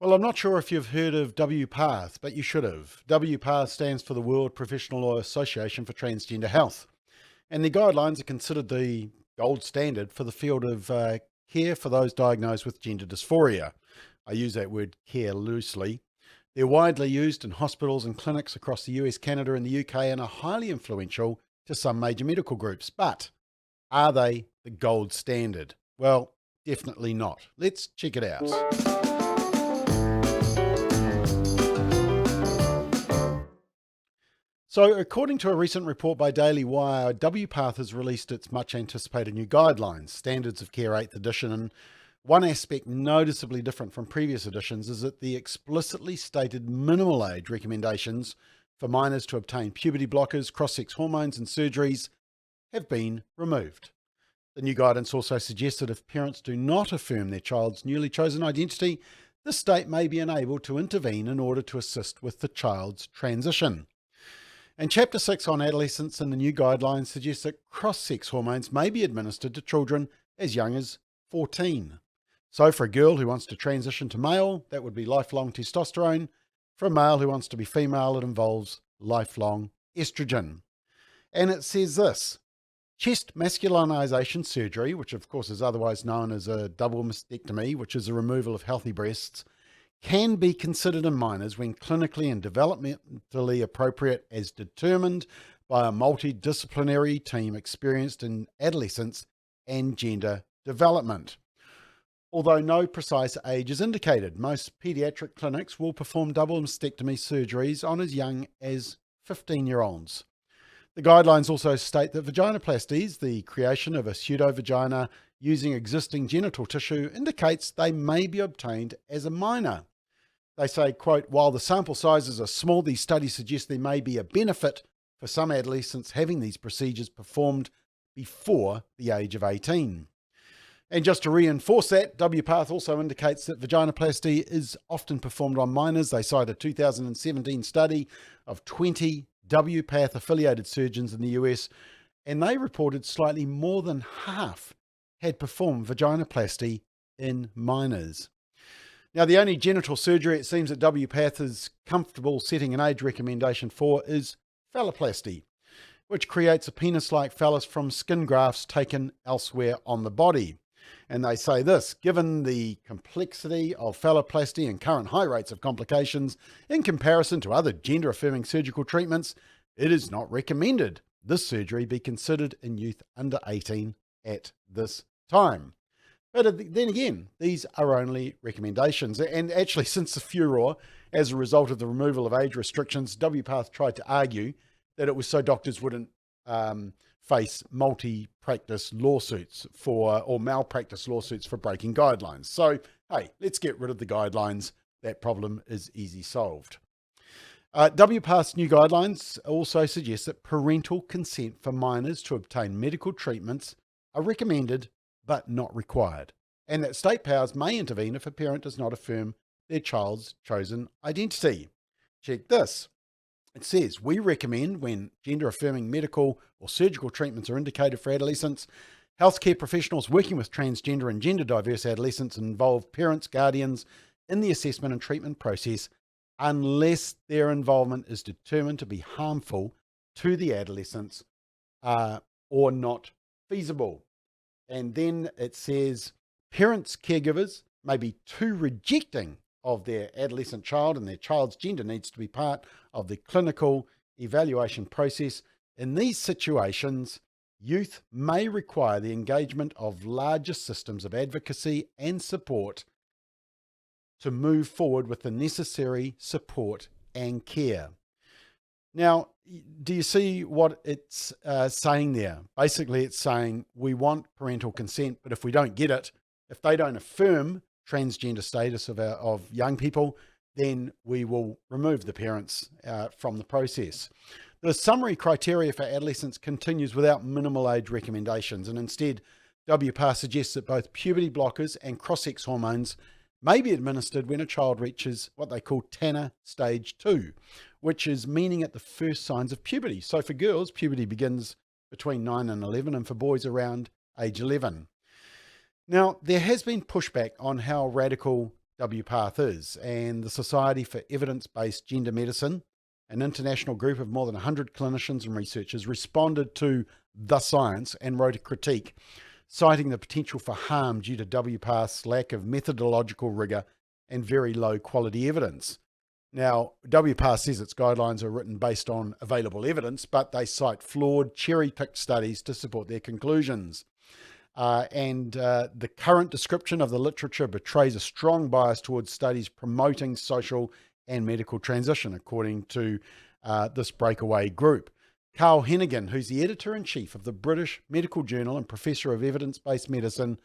Well, I'm not sure if you've heard of WPATH, but you should have. WPATH stands for the World Professional Association for Transgender Health, and their guidelines are considered the gold standard for the field of care for those diagnosed with gender dysphoria. I use that word care loosely. They're widely used in hospitals and clinics across the US, Canada, and the UK, and are highly influential to some major medical groups. But are they the gold standard? Well, definitely not. Let's check it out. So, according to a recent report by Daily Wire, WPATH has released its much anticipated new guidelines, Standards of Care 8th edition. And one aspect noticeably different from previous editions is that the explicitly stated minimal age recommendations for minors to obtain puberty blockers, cross-sex hormones, and surgeries have been removed. The new guidance also suggests that if parents do not affirm their child's newly chosen identity, the state may be enabled to intervene in order to assist with the child's transition. And Chapter 6 on adolescence in the new guidelines suggests that cross-sex hormones may be administered to children as young as 14. So for a girl who wants to transition to male, that would be lifelong testosterone. For a male who wants to be female, it involves lifelong estrogen. And it says this: chest masculinization surgery, which of course is otherwise known as a double mastectomy, which is the removal of healthy breasts, can be considered in minors when clinically and developmentally appropriate, as determined by a multidisciplinary team experienced in adolescence and gender development. Although no precise age is indicated, most pediatric clinics will perform double mastectomy surgeries on as young as 15-year-olds. The guidelines also state that vaginoplasties, the creation of a pseudo-vagina using existing genital tissue, indicates they may be obtained as a minor. They say, quote, while the sample sizes are small, these studies suggest there may be a benefit for some adolescents having these procedures performed before the age of 18. And just to reinforce that, WPATH also indicates that vaginoplasty is often performed on minors. They cite a 2017 study of 20 WPATH-affiliated surgeons in the US, and they reported slightly more than half had performed vaginoplasty in minors. Now, the only genital surgery it seems that WPATH is comfortable setting an age recommendation for is phalloplasty, which creates a penis-like phallus from skin grafts taken elsewhere on the body. And they say this: given the complexity of phalloplasty and current high rates of complications in comparison to other gender-affirming surgical treatments, it is not recommended this surgery be considered in youth under 18 at this time. But then again, these are only recommendations. And actually, since the furore as a result of the removal of age restrictions, WPATH tried to argue that it was so doctors wouldn't face multi-practice lawsuits or malpractice lawsuits for breaking guidelines. So, hey, let's get rid of the guidelines. That problem is easy solved. WPATH's new guidelines also suggest that parental consent for minors to obtain medical treatments are recommended but not required, and that state powers may intervene if a parent does not affirm their child's chosen identity. Check this. It says, we recommend when gender-affirming medical or surgical treatments are indicated for adolescents, healthcare professionals working with transgender and gender-diverse adolescents involve parents, guardians in the assessment and treatment process unless their involvement is determined to be harmful to the adolescents or not feasible. And then it says, parents, caregivers may be too rejecting of their adolescent child, and their child's gender needs to be part of the clinical evaluation process. In these situations, youth may require the engagement of larger systems of advocacy and support to move forward with the necessary support and care. Now, do you see what it's saying there? Basically, it's saying we want parental consent, but if we don't get it, if they don't affirm transgender status of young people, then we will remove the parents from the process. The summary criteria for adolescents continues without minimal age recommendations, and instead, WPATH suggests that both puberty blockers and cross-sex hormones may be administered when a child reaches what they call Tanner stage 2, which is meaning at the first signs of puberty. So for girls, puberty begins between 9 and 11, and for boys around age 11. Now, there has been pushback on how radical WPATH is, and the Society for Evidence-Based Gender Medicine, an international group of more than 100 clinicians and researchers, responded to The Science and wrote a critique, citing the potential for harm due to WPATH's lack of methodological rigour and very low quality evidence. Now, WPATH says its guidelines are written based on available evidence, but they cite flawed, cherry-picked studies to support their conclusions. The current description of the literature betrays a strong bias towards studies promoting social and medical transition, according to this breakaway group. Carl Hennigan, who's the editor-in-chief of the British Medical Journal and professor of evidence-based medicine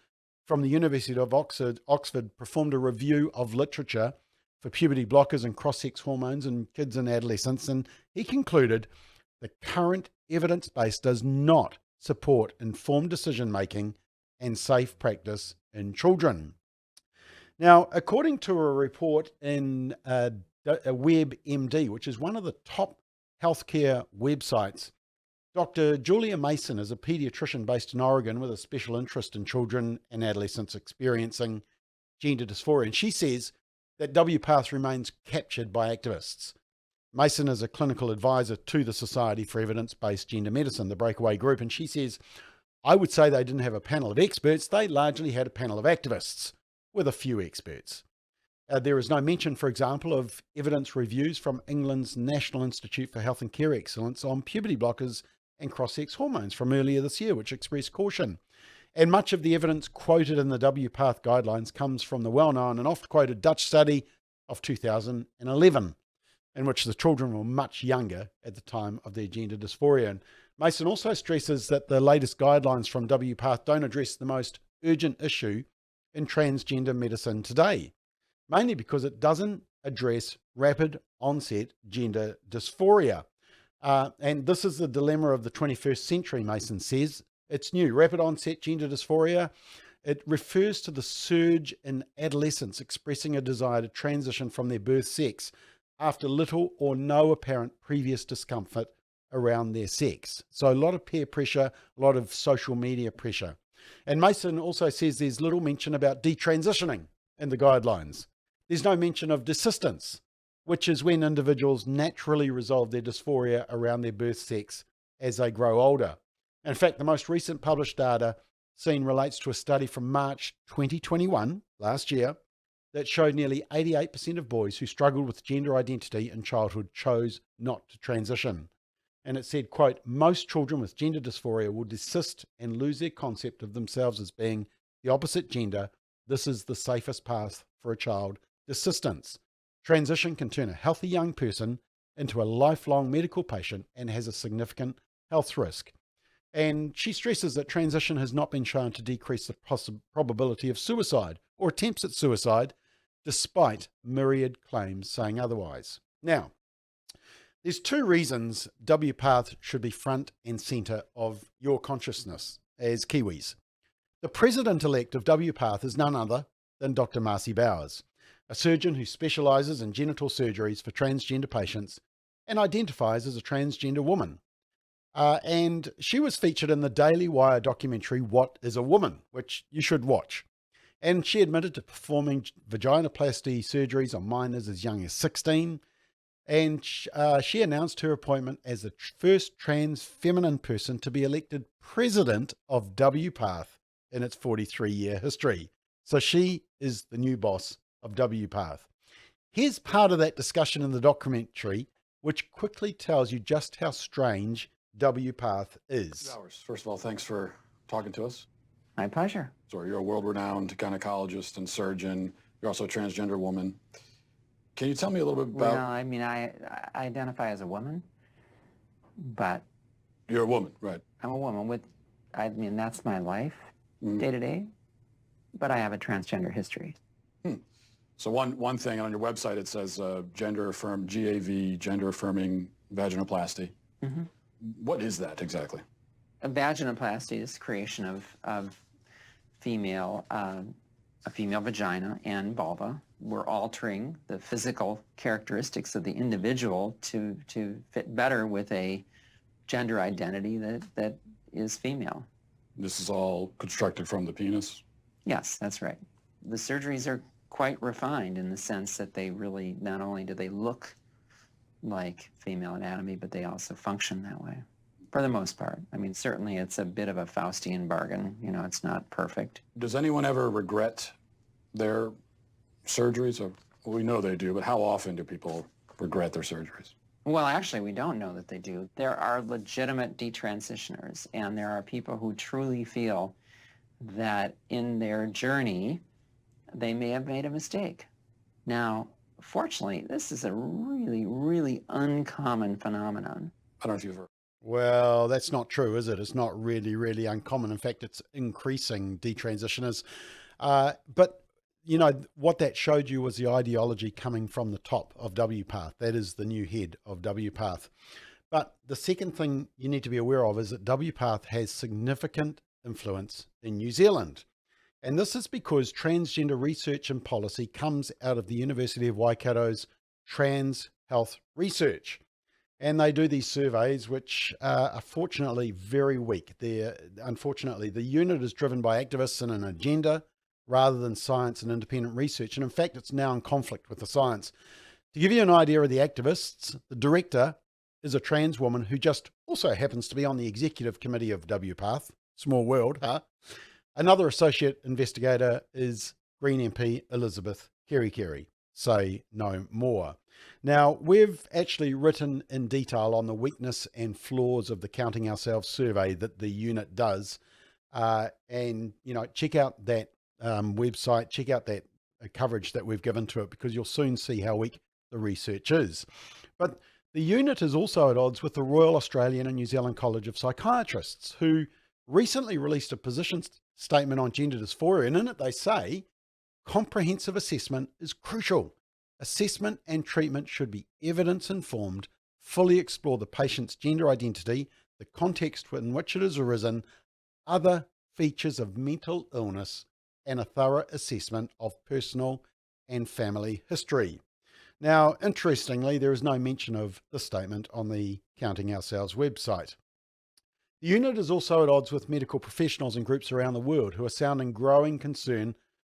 from the University of Oxford, performed a review of literature for puberty blockers and cross-sex hormones in kids and adolescents, and he concluded the current evidence base does not support informed decision-making and safe practice in children. Now, according to a report in WebMD, which is one of the top healthcare websites, Dr. Julia Mason is a pediatrician based in Oregon with a special interest in children and adolescents experiencing gender dysphoria, and she says that WPATH remains captured by activists. Mason is a clinical advisor to the Society for Evidence-Based Gender Medicine, the breakaway group, and she says, I would say they didn't have a panel of experts, they largely had a panel of activists with a few experts. There is no mention, for example, of evidence reviews from England's National Institute for Health and Care Excellence on puberty blockers and cross-sex hormones from earlier this year, which expressed caution. And much of the evidence quoted in the WPATH guidelines comes from the well-known and oft-quoted Dutch study of 2011, in which the children were much younger at the time of their gender dysphoria. And Mason also stresses that the latest guidelines from WPATH don't address the most urgent issue in transgender medicine today, mainly because it doesn't address rapid onset gender dysphoria. And this is the dilemma of the 21st century, Mason says. It's new. Rapid onset gender dysphoria. It refers to the surge in adolescents expressing a desire to transition from their birth sex after little or no apparent previous discomfort around their sex. So a lot of peer pressure, a lot of social media pressure. And Mason also says there's little mention about detransitioning in the guidelines. There's no mention of desistance, which is when individuals naturally resolve their dysphoria around their birth sex as they grow older. In fact, the most recent published data seen relates to a study from March 2021, last year, that showed nearly 88% of boys who struggled with gender identity in childhood chose not to transition. And it said, quote, most children with gender dysphoria will desist and lose their concept of themselves as being the opposite gender. This is the safest path for a child. Desistance. Transition can turn a healthy young person into a lifelong medical patient and has a significant health risk. And she stresses that transition has not been shown to decrease the probability of suicide or attempts at suicide, despite myriad claims saying otherwise. Now, there's two reasons WPATH should be front and centre of your consciousness as Kiwis. The president-elect of WPATH is none other than Dr. Marcy Bowers, a surgeon who specialises in genital surgeries for transgender patients and identifies as a transgender woman. And she was featured in the Daily Wire documentary, What is a Woman?, which you should watch. And she admitted to performing vaginoplasty surgeries on minors as young as 16. And she announced her appointment as the first trans feminine person to be elected president of WPATH in its 43-year history. So she is the new boss of WPATH. Here's part of that discussion in the documentary, which quickly tells you just how strange WPATH is. First of all, thanks for talking to us. My pleasure. So you're a world-renowned gynecologist and surgeon. You're also a transgender woman. Can you tell me a little bit about... Well, I mean, I identify as a woman, but... You're a woman, right. I'm a woman with, I mean, that's my life, day to day, but I have a transgender history. So one thing on your website, it says gender-affirmed, GAV, gender-affirming vaginoplasty. What is that exactly? A vaginoplasty is creation of female, a female vagina and vulva. We're altering the physical characteristics of the individual to fit better with a gender identity that is female. This is all constructed from the penis? Yes, that's right. The surgeries are quite refined in the sense that they really, not only do they look like female anatomy, but they also function that way for the most part. I mean, certainly it's a bit of a Faustian bargain. You know, it's not perfect. Does anyone ever regret their surgeries? Or, well, we know they do, but how often do people regret their surgeries? Well, actually, we don't know that they do. There are legitimate detransitioners, and there are people who truly feel that in their journey, they may have made a mistake. Now, fortunately, this is a really, really uncommon phenomenon. I don't know if you've heard. Well, that's not true, is it? It's not really, really uncommon. In fact, it's increasing detransitioners. But, you know, what that showed you was the ideology coming from the top of WPATH. That is the new head of WPATH. But the second thing you need to be aware of is that WPATH has significant influence in New Zealand. And this is because transgender research and policy comes out of the University of Waikato's Trans Health Research. And they do these surveys, which are fortunately very weak. Unfortunately, the unit is driven by activists and an agenda rather than science and independent research. And in fact, it's now in conflict with the science. To give you an idea of the activists, the director is a trans woman who just also happens to be on the Executive Committee of WPATH. Small world, huh? Another associate investigator is Green MP Elizabeth Kerikeri. Say no more. Now, we've actually written in detail on the weakness and flaws of the Counting Ourselves survey that the unit does. And, you know, check out that website, check out that coverage that we've given to it, because you'll soon see how weak the research is. But the unit is also at odds with the Royal Australian and New Zealand College of Psychiatrists, who recently released a position statement on gender dysphoria. And in it, they say comprehensive assessment is crucial. Assessment and treatment should be evidence-informed, fully explore the patient's gender identity, the context in which it has arisen, other features of mental illness, and a thorough assessment of personal and family history. Now, interestingly, there is no mention of the statement on the Counting Ourselves website. The unit is also at odds with medical professionals and groups around the world who are sounding growing concern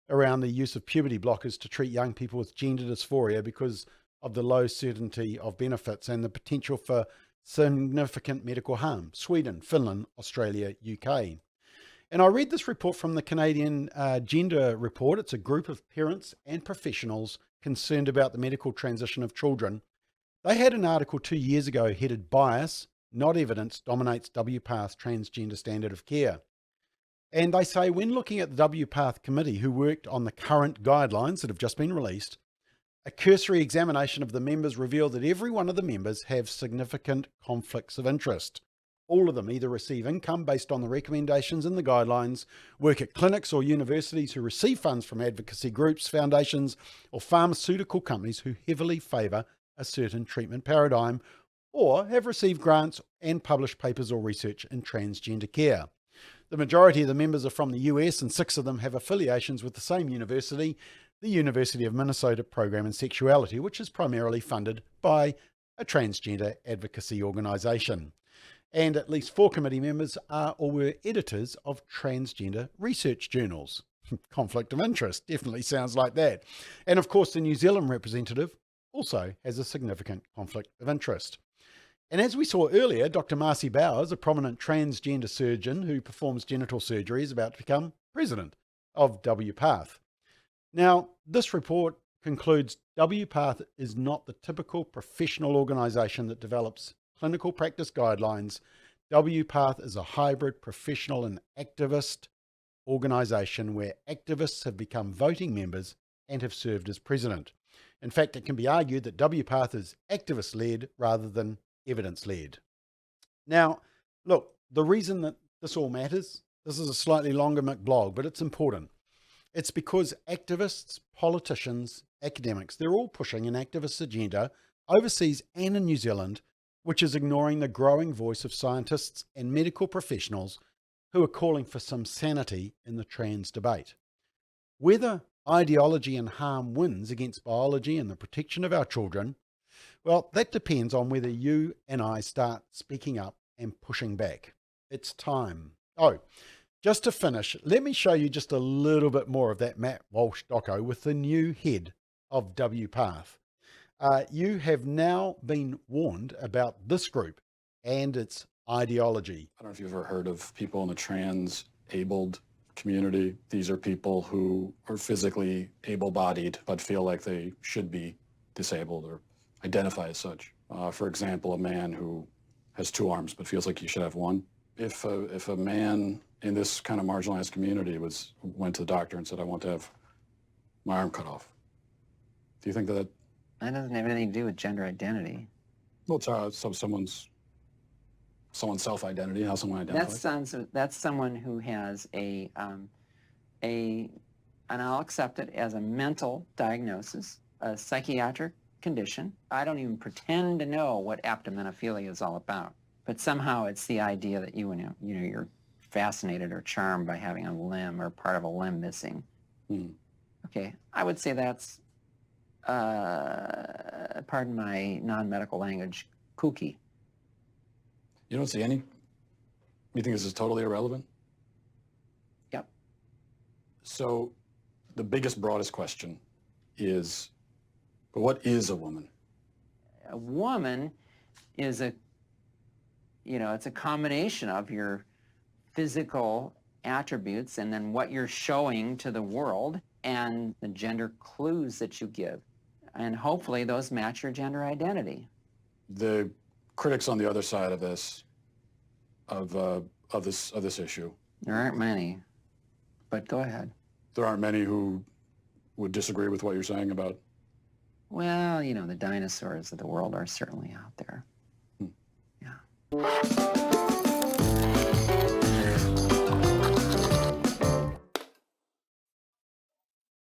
around the use of puberty blockers to treat young people with gender dysphoria because of the low certainty of benefits and the potential for significant medical harm. Sweden, Finland, Australia, UK. And I read this report from the Canadian Gender Report. It's a group of parents and professionals concerned about the medical transition of children. They had an article 2 years ago headed "Bias, Not Evidence, Dominates WPATH Transgender Standard of Care." And they say when looking at the WPATH committee who worked on the current guidelines that have just been released, a cursory examination of the members revealed that every one of the members have significant conflicts of interest. All of them either receive income based on the recommendations in the guidelines, work at clinics or universities who receive funds from advocacy groups, foundations, or pharmaceutical companies who heavily favour a certain treatment paradigm, or have received grants and published papers or research in transgender care. The majority of the members are from the US, and 6 of them have affiliations with the same university, the University of Minnesota Program in Sexuality, which is primarily funded by a transgender advocacy organisation. And at least 4 committee members are or were editors of transgender research journals. Conflict of interest, definitely sounds like that. And of course, the New Zealand representative also has a significant conflict of interest. And as we saw earlier, Dr. Marcy Bowers, a prominent transgender surgeon who performs genital surgery, is about to become president of WPATH. Now, this report concludes WPATH is not the typical professional organisation that develops clinical practice guidelines. WPATH is a hybrid professional and activist organisation where activists have become voting members and have served as president. In fact, it can be argued that WPATH is activist-led rather than evidence-led. Now, look, the reason that this all matters, this is a slightly longer McBLOG, but it's important. It's because activists, politicians, academics, they're all pushing an activist agenda overseas and in New Zealand, which is ignoring the growing voice of scientists and medical professionals who are calling for some sanity in the trans debate. Whether ideology and harm wins against biology and the protection of our children, well, that depends on whether you and I start speaking up and pushing back. It's time. Oh, Just to finish, let me show you just a little bit more of that Matt Walsh doco with the new head of WPATH. You have now been warned about this group and its ideology. I don't know if you've ever heard of people in the trans-abled community. These are people who are physically able-bodied but feel like they should be disabled or identify as such. For example, a man who has 2 arms but feels like he should have 1. If a man in this kind of marginalized community went to the doctor and said, I want to have my arm cut off, do you think that doesn't have anything to do with gender identity. well, it's someone's self-identity, how someone identifies? That's someone who has and I'll accept it as a mental diagnosis, a psychiatric condition. I don't even pretend to know what aptomenophilia is all about, but somehow it's the idea that you're fascinated or charmed by having a limb or part of a limb missing. Okay, I would say that's, pardon my non-medical language, kooky. You don't see any? You think this is totally irrelevant? Yep. So the biggest, broadest question is, but what is a woman? A woman is it's a combination of your physical attributes and then what you're showing to the world and the gender clues that you give. And hopefully those match your gender identity. The critics on the other side of this, of this issue. There aren't many, but go ahead. There aren't many who would disagree with what you're saying about. Well, the dinosaurs of the world are certainly out there. Yeah.